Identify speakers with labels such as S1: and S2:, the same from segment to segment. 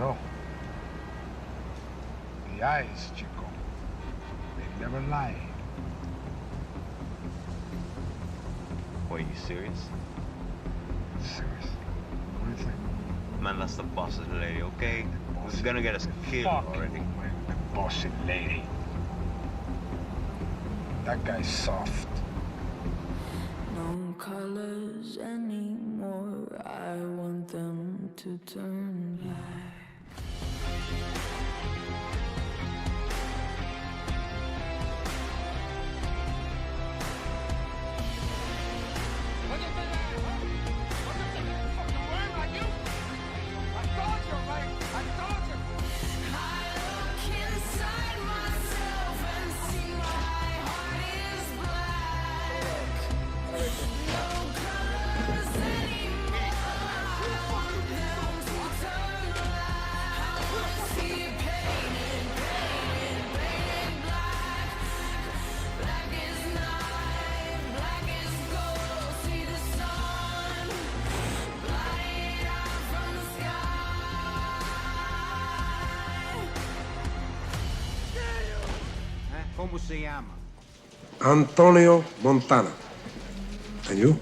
S1: No. The eyes, Chico. They never lie.
S2: Wait, you serious?
S1: Serious. What do you think?
S2: Man, that's the boss's lady, okay? He's gonna get us killed already.
S1: Man, the bossy lady. That guy's soft.
S3: No colors anymore. I want them to turn black.
S4: ¿Cómo se llama?
S1: Antonio Montana. And you?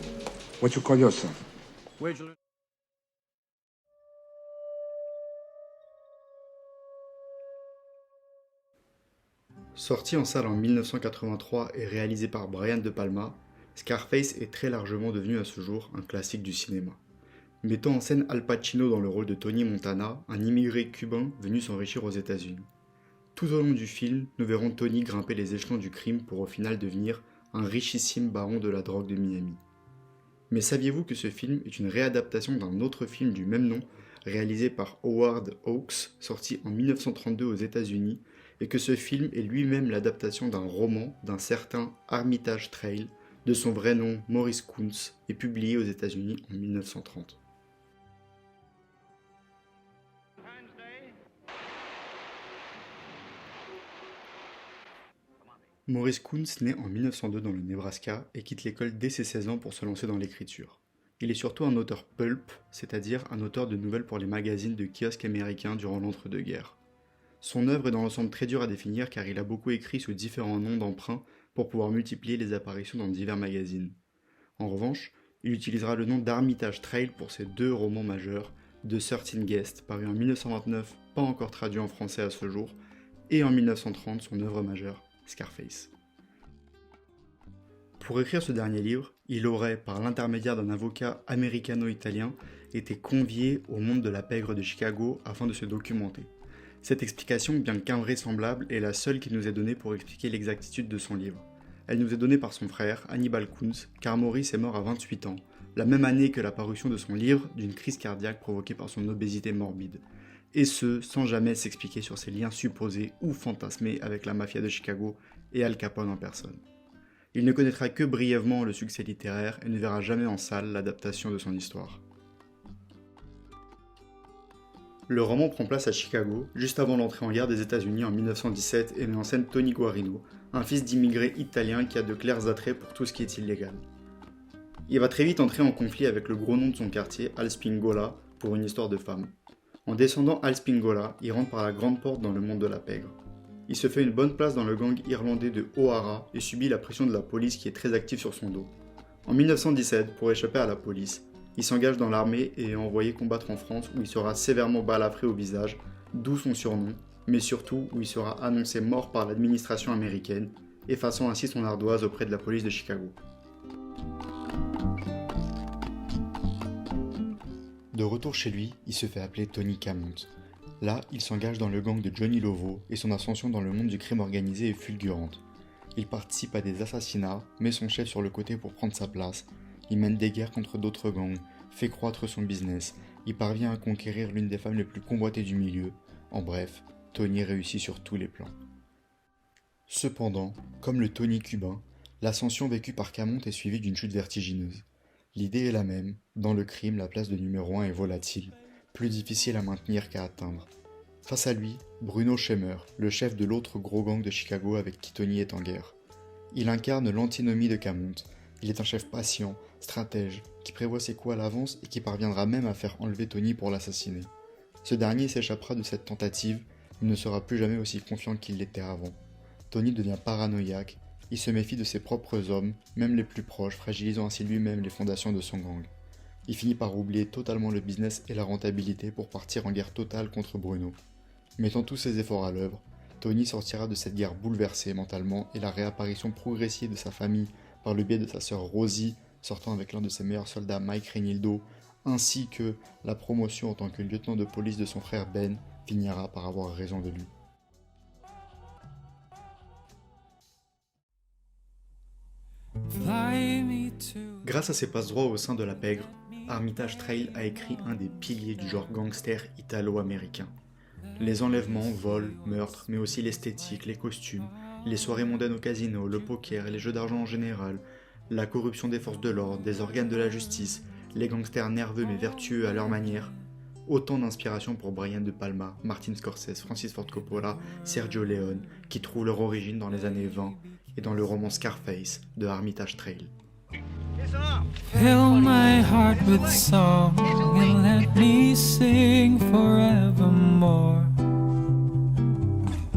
S1: What you call yourself?
S4: Where'd you learn?
S5: Sorti en salle en 1983 et réalisé par Brian De Palma, Scarface est très largement devenu à ce jour un classique du cinéma. Mettant en scène Al Pacino dans le rôle de Tony Montana, un immigré cubain venu s'enrichir aux États-Unis. Tout au long du film, nous verrons Tony grimper les échelons du crime pour au final devenir un richissime baron de la drogue de Miami. Mais saviez-vous que ce film est une réadaptation d'un autre film du même nom, réalisé par Howard Hawks, sorti en 1932 aux États-Unis, et que ce film est lui-même l'adaptation d'un roman d'un certain Armitage Trail, de son vrai nom Maurice Kuntz, et publié aux États-Unis en 1930. Maurice Kuntz naît en 1902 dans le Nebraska et quitte l'école dès ses 16 ans pour se lancer dans l'écriture. Il est surtout un auteur pulp, c'est-à-dire un auteur de nouvelles pour les magazines de kiosques américains durant l'entre-deux-guerres. Son œuvre est dans l'ensemble très dure à définir car il a beaucoup écrit sous différents noms d'emprunt pour pouvoir multiplier les apparitions dans divers magazines. En revanche, il utilisera le nom d'Armitage Trail pour ses deux romans majeurs, The 13 Guests, paru en 1929, pas encore traduit en français à ce jour, et en 1930 son œuvre majeure, Scarface. Pour écrire ce dernier livre, il aurait, par l'intermédiaire d'un avocat américano-italien, été convié au monde de la pègre de Chicago afin de se documenter. Cette explication, bien qu'invraisemblable, est la seule qui nous est donnée pour expliquer l'exactitude de son livre. Elle nous est donnée par son frère, Hannibal Kuntz, car Maurice est mort à 28 ans, la même année que la parution de son livre, d'une crise cardiaque provoquée par son obésité morbide. Et ce, sans jamais s'expliquer sur ses liens supposés ou fantasmés avec la mafia de Chicago et Al Capone en personne. Il ne connaîtra que brièvement le succès littéraire et ne verra jamais en salle l'adaptation de son histoire. Le roman prend place à Chicago, juste avant l'entrée en guerre des États-Unis en 1917 et met en scène Tony Guarino, un fils d'immigrés italiens qui a de clairs attraits pour tout ce qui est illégal. Il va très vite entrer en conflit avec le gros nom de son quartier, Al Spingola, pour une histoire de femme. En descendant Al Spingola, il rentre par la grande porte dans le monde de la pègre. Il se fait une bonne place dans le gang irlandais de O'Hara et subit la pression de la police qui est très active sur son dos. En 1917, pour échapper à la police, il s'engage dans l'armée et est envoyé combattre en France où il sera sévèrement balafré au visage, d'où son surnom, mais surtout où il sera annoncé mort par l'administration américaine, effaçant ainsi son ardoise auprès de la police de Chicago. De retour chez lui, il se fait appeler Tony Camont. Là, il s'engage dans le gang de Johnny Lovo et son ascension dans le monde du crime organisé est fulgurante. Il participe à des assassinats, met son chef sur le côté pour prendre sa place, il mène des guerres contre d'autres gangs, fait croître son business, il parvient à conquérir l'une des femmes les plus convoitées du milieu. En bref, Tony réussit sur tous les plans. Cependant, comme le Tony cubain, l'ascension vécue par Camont est suivie d'une chute vertigineuse. L'idée est la même, dans le crime, la place de numéro 1 est volatile, plus difficile à maintenir qu'à atteindre. Face à lui, Bruno Schemer, le chef de l'autre gros gang de Chicago avec qui Tony est en guerre. Il incarne l'antinomie de Camont. Il est un chef patient, stratège, qui prévoit ses coups à l'avance et qui parviendra même à faire enlever Tony pour l'assassiner. Ce dernier s'échappera de cette tentative, mais ne sera plus jamais aussi confiant qu'il l'était avant. Tony devient paranoïaque, il se méfie de ses propres hommes, même les plus proches, fragilisant ainsi lui-même les fondations de son gang. Il finit par oublier totalement le business et la rentabilité pour partir en guerre totale contre Bruno. Mettant tous ses efforts à l'œuvre, Tony sortira de cette guerre bouleversé mentalement et la réapparition progressive de sa famille par le biais de sa sœur Rosie, sortant avec l'un de ses meilleurs soldats Mike Reynildo, ainsi que la promotion en tant que lieutenant de police de son frère Ben, finira par avoir raison de lui. Grâce à ses passe-droits au sein de la pègre, Armitage Trail a écrit un des piliers du genre gangster italo-américain. Les enlèvements, vols, meurtres, mais aussi l'esthétique, les costumes, les soirées mondaines au casino, le poker et les jeux d'argent en général, la corruption des forces de l'ordre, des organes de la justice, les gangsters nerveux mais vertueux à leur manière. Autant d'inspiration pour Brian De Palma, Martin Scorsese, Francis Ford Coppola, Sergio Leone, qui trouvent leur origine dans les années 20 et dans le roman Scarface de Armitage Trail.
S6: Fill my heart with song and let me sing forevermore.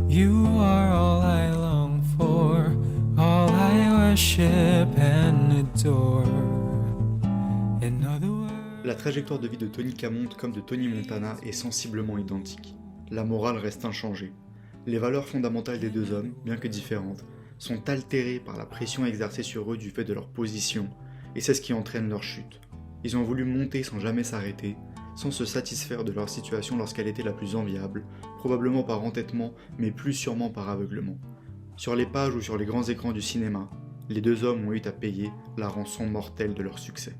S6: You are all I long for, all I worship and adore. In other words,
S5: La trajectoire de vie de Tony Camonte comme de Tony Montana est sensiblement identique. La morale reste inchangée. Les valeurs fondamentales des deux hommes, bien que différentes, sont altérées par la pression exercée sur eux du fait de leur position, et c'est ce qui entraîne leur chute. Ils ont voulu monter sans jamais s'arrêter, sans se satisfaire de leur situation lorsqu'elle était la plus enviable, probablement par entêtement, mais plus sûrement par aveuglement. Sur les pages ou sur les grands écrans du cinéma, les deux hommes ont eu à payer la rançon mortelle de leur succès.